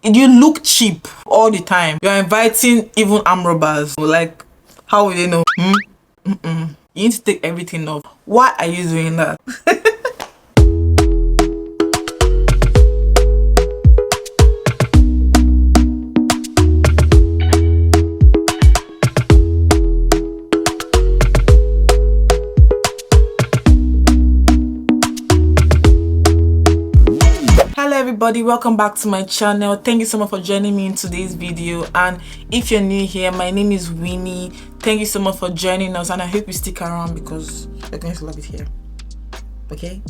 You look cheap all the time. You're inviting even arm robbers. Like, how will they know? You need to take everything off. Why are you doing that? Everybody, welcome back to my channel. Thank you so much for joining me in today's video, and if you're new here, my name is Winnie. Thank you so much for joining us, and I hope you stick around because you're going to love it here. Okay.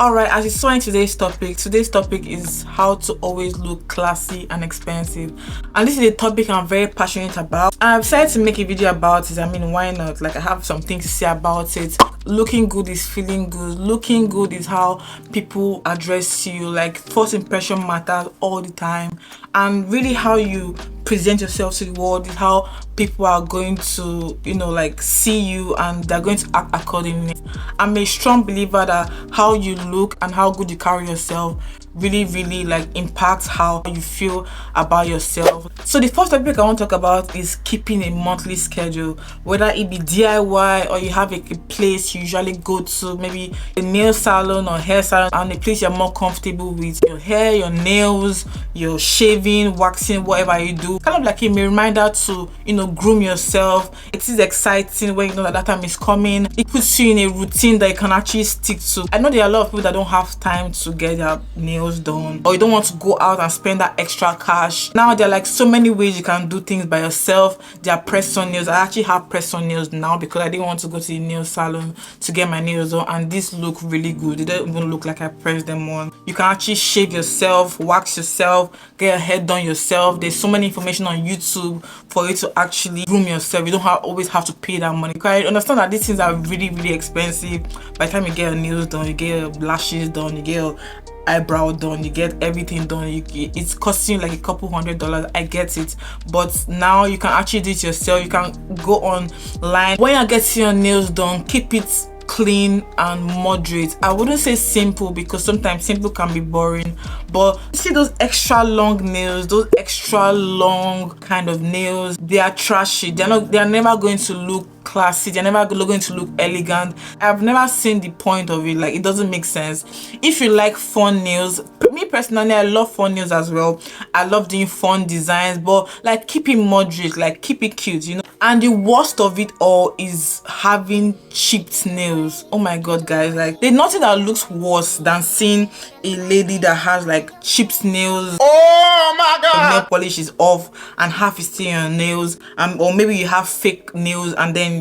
Alright, as you saw in today's topic is how to always look classy and expensive, and this is a topic I'm very passionate about. I've decided to make a video about it. I mean, why not? Like, I have some things to say about it. Looking good is feeling good. Looking good is how people address you. Like, first impression matters all the time, and really how you present yourself to the world is how people are going to, like, see you, and they're going to act accordingly. I'm a strong believer that how you look and how good you carry yourself really like impacts how you feel about yourself. So the first topic I want to talk about is keeping a monthly schedule, whether it be DIY or you have a place you usually go to, maybe a nail salon or hair salon, and a place you're more comfortable with your hair, your nails, your shaving, waxing, whatever you do. Kind of like a reminder to groom yourself. It is exciting when you know that time is coming. It puts you in a routine that you can actually stick to. I know there are a lot of people that don't have time to get their nails done, or you don't want to go out and spend that extra cash. Now there are like so many ways you can do things by yourself. There are press-on nails. I actually have press-on nails now because I didn't want to go to the nail salon to get my nails done, and these look really good. They don't even look like I pressed them on. You can actually shave yourself, wax yourself, get your hair done yourself. There's so many information on YouTube for you to actually groom yourself. You don't always have to pay that money. Because I understand that these things are really expensive. By the time you get your nails done, you get your lashes done, you get your eyebrow done, you get everything done, it's costing you like a couple $100. I get it, but now you can actually do it yourself. You can go online. When you're getting your nails done, keep it clean and moderate. I wouldn't say simple because sometimes simple can be boring, but see those extra long nails, those extra long kind of nails, they are trashy. They are never going to look classy. They're never going to look elegant. I've never seen the point of it. Like, it doesn't make sense. If you like fun nails, me personally, I love fun nails as well. I love doing fun designs, but like, keep it moderate, like keep it cute, And the worst of it all is having chipped nails. Oh my god, guys, like, there's nothing that looks worse than seeing a lady that has like chipped nails. Oh my god! The nail polish is off and half is still on your nails, or maybe you have fake nails and then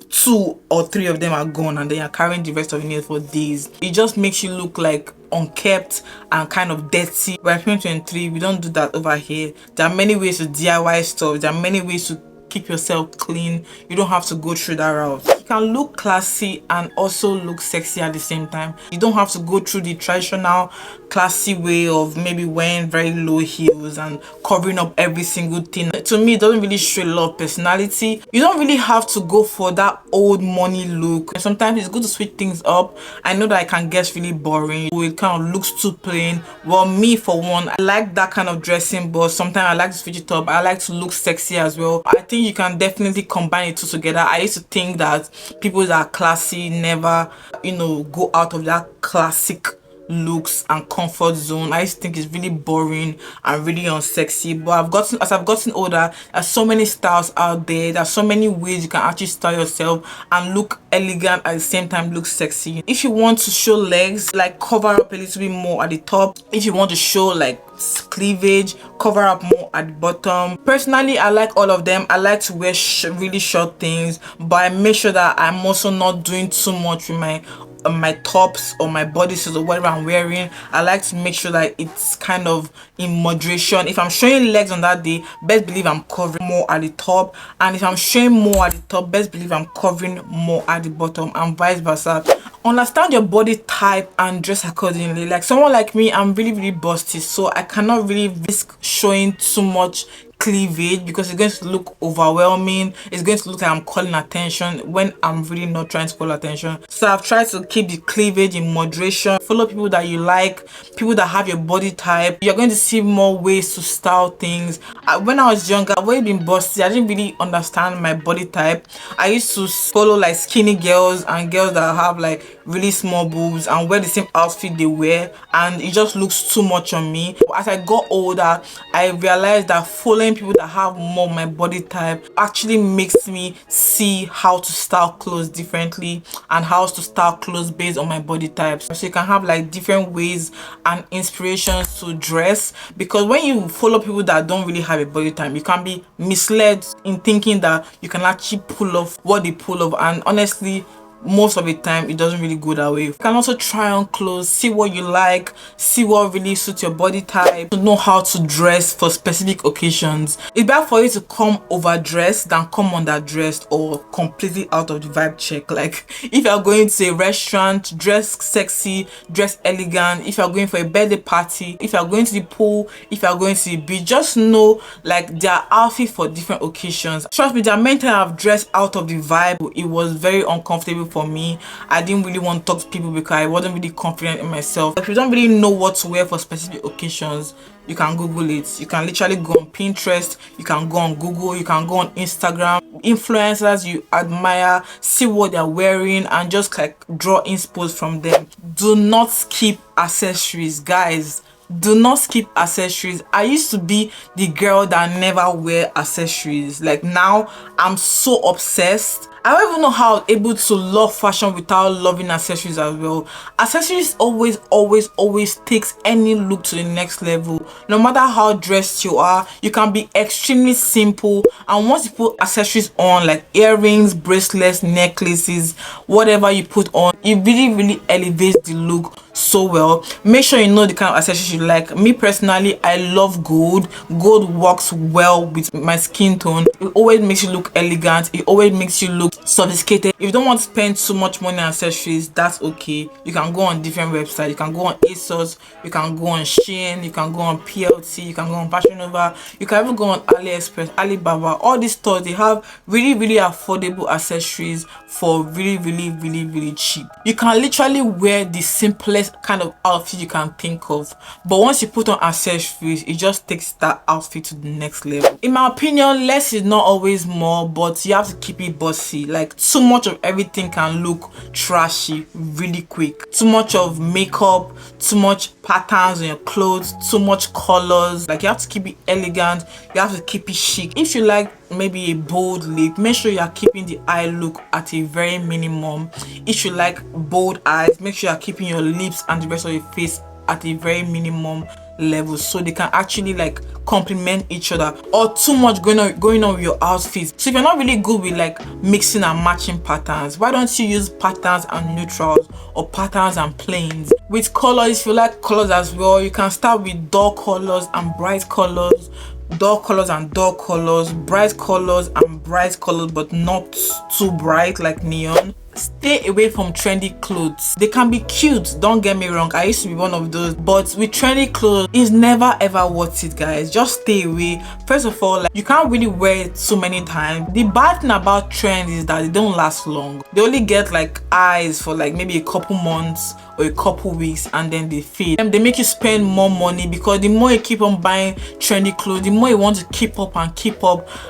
2 or 3 of them are gone, and then you're carrying the rest of your nails for days. It just makes you look like unkept and kind of dirty. We're 2023, we don't do that over here. There are many ways to DIY stuff. There are many ways to keep yourself clean. You don't have to go through that route. You can look classy and also look sexy at the same time. You don't have to go through the traditional classy way of maybe wearing very low heels and covering up every single thing. To me, it doesn't really show a lot of personality. You don't really have to go for that old money look. Sometimes it's good to switch things up. I know that it can get really boring. It kind of looks too plain. Well, me for one, I like that kind of dressing, but sometimes I like to switch it up. I like to look sexy as well. I think you can definitely combine the two together. I used to think that people that are classy never, go out of that classic looks and comfort zone. I used to think it's really boring and really unsexy, but as I've gotten older, there's so many styles out there. There's so many ways you can actually style yourself and look elegant at the same time look sexy. If you want to show legs, like, cover up a little bit more at the top. If you want to show like cleavage, cover up more at the bottom. Personally, I like all of them. I like to wear really short things, but I make sure that I'm also not doing too much with my tops or my bodysuit or whatever I'm wearing. I like to make sure that it's kind of in moderation. If I'm showing legs on that day, best believe I'm covering more at the top, and if I'm showing more at the top, best believe I'm covering more at the bottom, and vice versa. Understand your body type and dress accordingly. Like, someone like me, I'm really busty, so I cannot really risk showing too much cleavage because it's going to look overwhelming. It's going to look like I'm calling attention when I'm really not trying to call attention. So I've tried to keep the cleavage in moderation. Follow people that you like, people that have your body type. You're going to see more ways to style things. When I was younger, I've always been busty. I didn't really understand my body type. I used to follow like skinny girls and girls that have like really small boobs and wear the same outfit they wear, and it just looks too much on me. As I got older, I realized that following people that have more of my body type actually makes me see how to style clothes differently and how to style clothes based on my body types. So you can have like different ways and inspirations to dress, because when you follow people that don't really have a body type, you can be misled in thinking that you can actually pull off what they pull off, and honestly most of the time it doesn't really go that way. You can also try on clothes, see what you like, see what really suits your body type, to know how to dress for specific occasions. It's better for you to come overdressed than come underdressed or completely out of the vibe check. Like if you're going to a restaurant, dress sexy, dress elegant. If you're going for a birthday party, if you're going to the pool, if you're going to the beach, just know like there are outfits for different occasions. Trust me, there are many times I've dressed out of the vibe. It was very uncomfortable for me. I didn't really want to talk to people because I wasn't really confident in myself. If you don't really know what to wear for specific occasions, you can Google it. You can literally go on Pinterest, you can go on Google, you can go on Instagram. Influencers you admire, see what they're wearing and just like draw inspo from them. Do not skip accessories, guys. Do not skip accessories. I used to be the girl that never wear accessories. Like now I'm so obsessed. I don't even know how I'm able to love fashion without loving accessories as well. Accessories always takes any look to the next level. No matter how dressed you are, you can be extremely simple, and once you put accessories on like earrings, bracelets, necklaces, whatever you put on, it really elevates the look so well. Make sure you know the kind of accessories you like. Me personally, I love gold. Gold works well with my skin tone. It always makes you look elegant. It always makes you look sophisticated. If you don't want to spend too much money on accessories, that's okay. You can go on different websites. You can go on ASOS, you can go on Shein, you can go on PLT, you can go on Fashion Nova, you can even go on AliExpress, Alibaba. All these stores, they have really affordable accessories for really cheap. You can literally wear the simplest kind of outfit you can think of, but once you put on accessories, it just takes that outfit to the next level. In my opinion, less is not always more, but you have to keep it bossy. Like too much of everything can look trashy really quick. Too much of makeup, too much patterns on your clothes, too much colors. Like you have to keep it elegant, you have to keep it chic. If you like maybe a bold lip, make sure you are keeping the eye look at a very minimum. If you like bold eyes, make sure you are keeping your lips and the rest of your face at a very minimum level, so they can actually like complement each other. Or too much going on with your outfits. So if you're not really good with like mixing and matching patterns, why don't you use patterns and neutrals or patterns and plains? With colors, if you like colors as well, you can start with dull colors and bright colors, dull colors and dull colors, bright colors and bright colors, but not too bright like neon. Stay away from trendy clothes. They can be cute, don't get me wrong, I used to be one of those, but with trendy clothes, it's never ever worth it, guys. Just stay away. First of all, like, you can't really wear it so many times. The bad thing about trends is that they don't last long. They only get like eyes for like maybe a couple months or a couple weeks, and then they fade. And they make you spend more money, because the more you keep on buying trendy clothes, the more you want to keep up,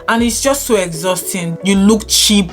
and it's just so exhausting. You look cheap.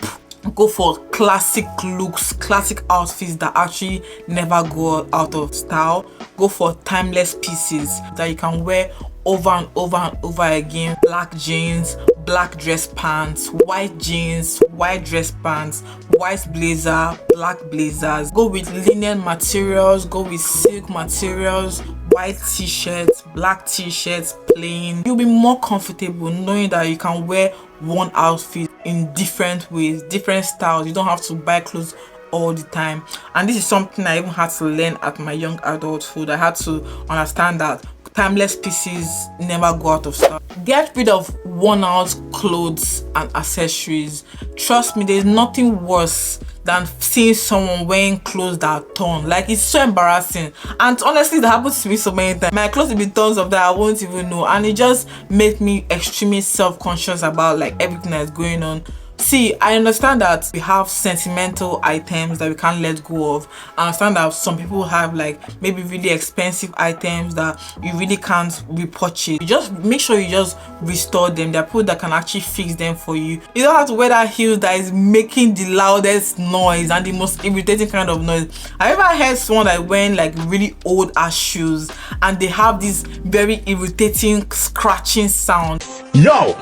Go for classic looks, classic outfits that actually never go out of style. Go for timeless pieces that you can wear over and over again. Black jeans, black dress pants, white jeans, white dress pants, white blazer, black blazers. Go with linen materials, go with silk materials, white t-shirts, black t-shirts, plain. You'll be more comfortable knowing that you can wear one outfit in different ways, different styles. You don't have to buy clothes all the time. And this is something I even had to learn at my young adulthood. I had to understand that timeless pieces never go out of style. Get rid of worn out clothes and accessories. Trust me, there's nothing worse than seeing someone wearing clothes that are torn. Like, it's so embarrassing. And honestly, that happens to me so many times. My clothes will be torn of that I won't even know, and it just makes me extremely self-conscious about like everything that's going on. See, I understand that we have sentimental items that we can't let go of. I understand that some people have like maybe really expensive items that you really can't repurchase. You just make sure you just restore them. There are people that can actually fix them for you. You don't have to wear that heel that is making the loudest noise and the most irritating kind of noise. I ever heard someone that wearing like really old ass shoes and they have this very irritating scratching sound. Yo!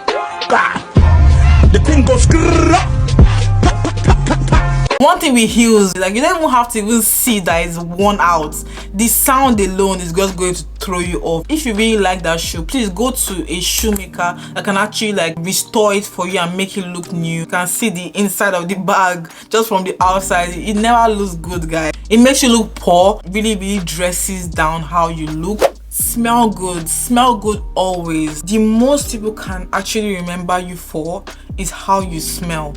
The thing goes. One thing with heels is like you don't even have to even see that it's worn out. The sound alone is just going to throw you off. If you really like that shoe, please go to a shoemaker that can actually like restore it for you and make it look new. You can see the inside of the bag just from the outside. It never looks good, guys. It makes you look poor. Really dresses down how you look. Smell good always. The most people can actually remember you for is how you smell.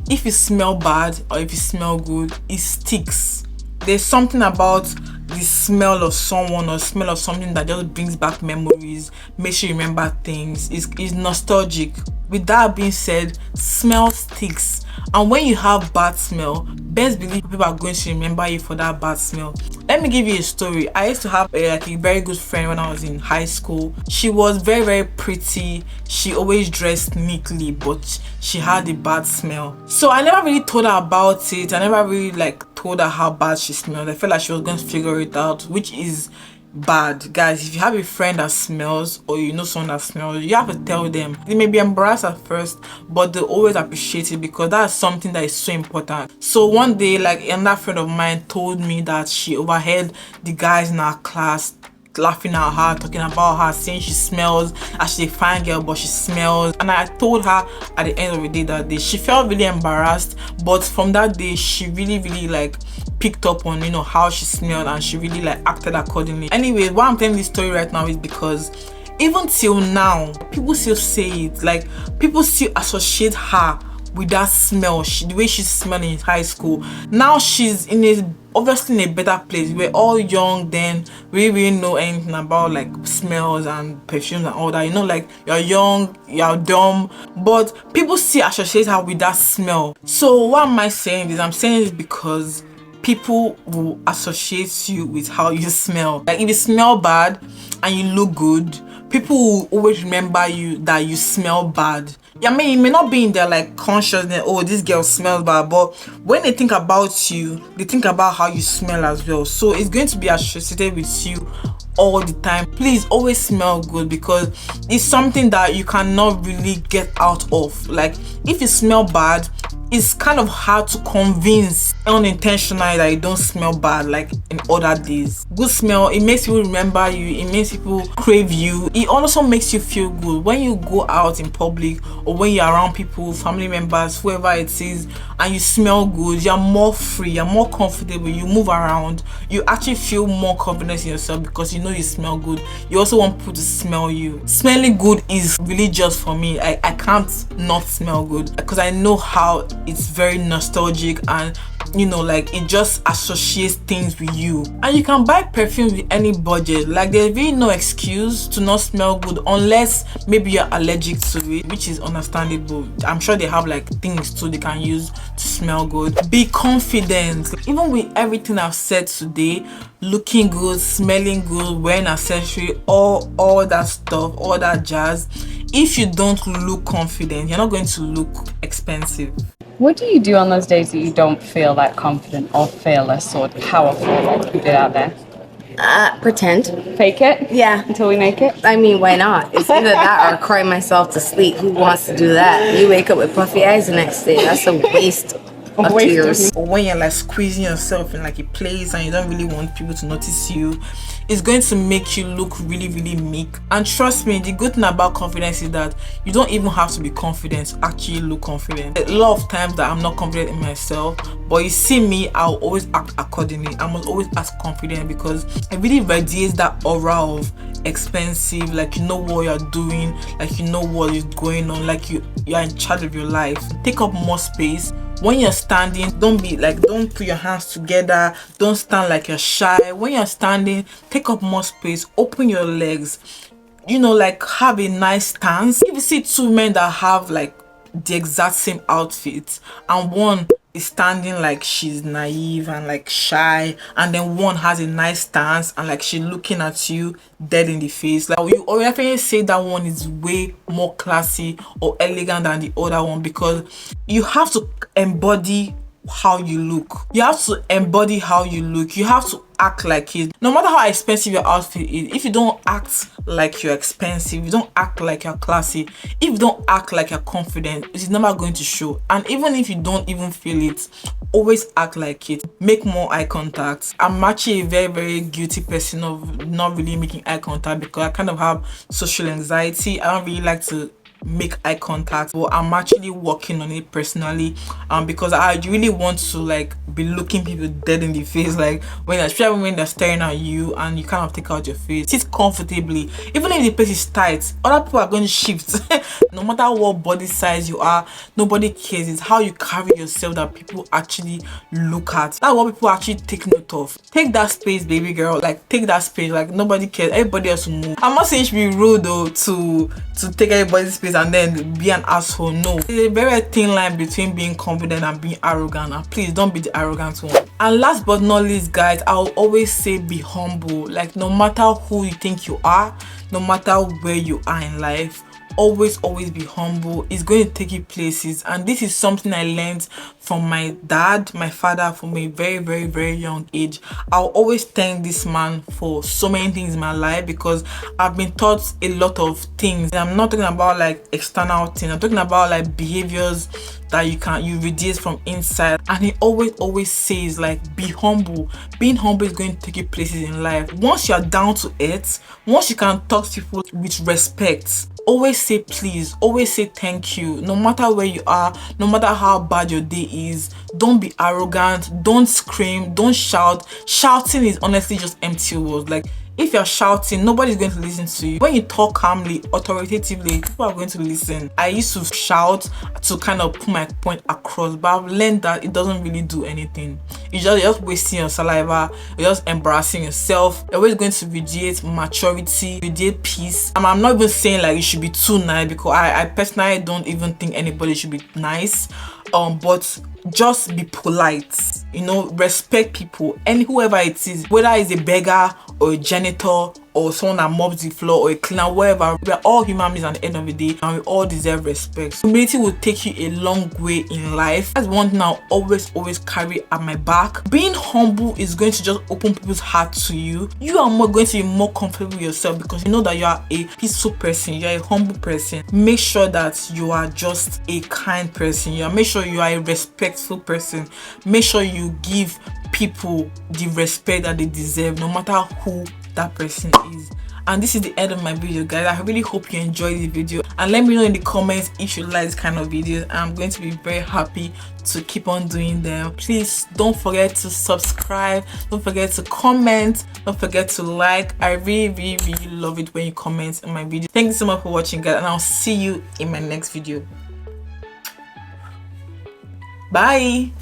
If you smell bad or if you smell good, it sticks. There's something about the smell of someone or smell of something that just brings back memories, makes you remember things. It's nostalgic. With that being said, smell sticks. And when you have bad smell, best believe people are going to remember you for that bad smell. Let me give you a story. I used to have a very good friend when I was in high school. She was very pretty. She always dressed neatly, but she had a bad smell. So I never really told her about it. I never really like told her how bad she smelled. I felt like she was going to figure it out, which is bad. Guys, if you have a friend that smells or you know someone that smells, you have to tell them. They may be embarrassed at first, but they always appreciate it because that's something that is so important. So one day, like another friend of mine told me that she overheard the guys in our class laughing at her, talking about her, saying she smells, as she's a fine girl but she smells. And I told her at the end of the day that day, she felt really embarrassed, but from that day she really like picked up on, you know, how she smelled, and she really like acted accordingly. Anyway, why I'm telling this story right now is because even till now people still say it. Like, people still associate her with that smell, the way she's smelling in high school. Now she's obviously in a better place. We're all young then, we really know anything about like smells and perfumes and all that, you know, like you're young, you're dumb, but people still associate her with that smell. So why am I saying this? I'm saying this because people will associate you with how you smell. Like, if you smell bad and you look good, people will always remember you that you smell bad. Yeah, I mean, it may not be in their like consciousness, oh, this girl smells bad, but when they think about you, they think about how you smell as well. So it's going to be associated with you all the time. Please always smell good, because it's something that you cannot really get out of. Like, if you smell bad, it's kind of hard to convince unintentionally that you don't smell bad like in other days. Good smell, it makes people remember you, it makes people crave you. It also makes you feel good when you go out in public or when you're around people, family members, whoever it is, and you smell good. You're more free, you're more comfortable, you move around, you actually feel more confidence in yourself because you know you smell good. You also want people to smell you. Smelling good is really just for me. I can't not smell good because I know how it's very nostalgic, and you know, like, it just associates things with you. And you can buy perfume with any budget. Like, there's really no excuse to not smell good unless maybe you're allergic to it, which is understandable. I'm sure they have like things too they can use to smell good. Be confident. Even with everything I've said today, looking good, smelling good, wearing accessory, all that stuff, all that jazz, if you don't look confident, you're not going to look expensive. What do you do on those days that you don't feel that confident or fearless or powerful, like you did out there? Pretend. Fake it? Yeah. Until we make it? I mean, why not? It's either that or cry myself to sleep. Who wants to do that? You wake up with puffy eyes the next day. That's a waste of tears. Or when you're like squeezing yourself in like a place and you don't really want people to notice you, it's going to make you look really meek. And trust me, the good thing about confidence is that you don't even have to be confident to actually look confident. A lot of times that I'm not confident in myself, but you see me, I'll always act accordingly. I must always act confident because it really radiates that aura of expensive, like you know what you're doing, like you know what is going on, like you're in charge of your life. Take up more space, When you're standing, don't put your hands together, don't stand like you're shy. When you're standing, take up more space, open your legs, you know, like have a nice stance. If you see two men that have like the exact same outfit and one is standing like she's naive and like shy, and then one has a nice stance and like she's looking at you dead in the face, like you already say that one is way more classy or elegant than the other one, because you have to embody how you look. You have to embody how you look. You have to act like it. No matter how expensive your outfit is, if you don't act like you're expensive, you don't act like you're classy, if you don't act like you're confident, it's never going to show. And even if you don't even feel it, always act like it. Make more eye contact. I'm actually a very guilty person of not really making eye contact because I kind of have social anxiety. I don't really like to make eye contact, but I'm actually working on it personally, because I really want to like be looking people dead in the face, like especially when they're staring at you and you kind of take out your face. Sit comfortably. Even if the place is tight, other people are going to shift. No matter what body size you are, nobody cares. It's how you carry yourself that people actually look at. That's what people actually take note of. Take that space, baby girl. Like take that space. Like nobody cares. Everybody else will move. I'm not saying it should be rude though to take everybody's space and then be an asshole. No, there's a very thin line between being confident and being arrogant, and please don't be the arrogant one. And last but not least, guys, I'll always say be humble. Like no matter who you think you are, no matter where you are in life, always be humble. It's going to take you places, and this is something I learned from my dad, my father, from a very young age. I'll always thank this man for so many things in my life, because I've been taught a lot of things. I'm not talking about like external things, I'm talking about like behaviors that you radiate from inside. And he always says like be humble. Being humble is going to take you places in life. Once you're down to earth, once you can talk to people with respect, always say please, always say thank you, no matter where you are, no matter how bad your day is. Don't be arrogant, don't scream, don't shout. Shouting is honestly just empty words. Like if you're shouting, nobody's going to listen to you. When you talk calmly, authoritatively, people are going to listen. I used to shout to kind of put my point across, but I've learned that it doesn't really do anything. You're just wasting your saliva, you're just embarrassing yourself. You're always going to radiate maturity, radiate peace. And I'm not even saying like you should be too nice, because I personally don't even think anybody should be nice. But just be polite, you know, respect people, and whoever it is, whether it's a beggar or a janitor or someone that mops the floor or a cleaner, wherever, we're all human beings at the end of the day, and we all deserve respect. Humility will take you a long way in life. That's one thing I'll always carry at my back. Being humble is going to just open people's hearts to you. You are going to be more comfortable with yourself, because you know that you are a peaceful person, you're a humble person. Make sure that you are just a kind person. Make sure you are a respectful person. Make sure you give people the respect that they deserve, no matter who that person is. And this is the end of my video, guys. I really hope you enjoyed the video, and let me know in the comments if you like this kind of videos. I'm going to be very happy to keep on doing them. Please don't forget to subscribe, don't forget to comment, don't forget to like. I really love it when you comment on my video. Thank you so much for watching, guys, and I'll see you in my next video. Bye.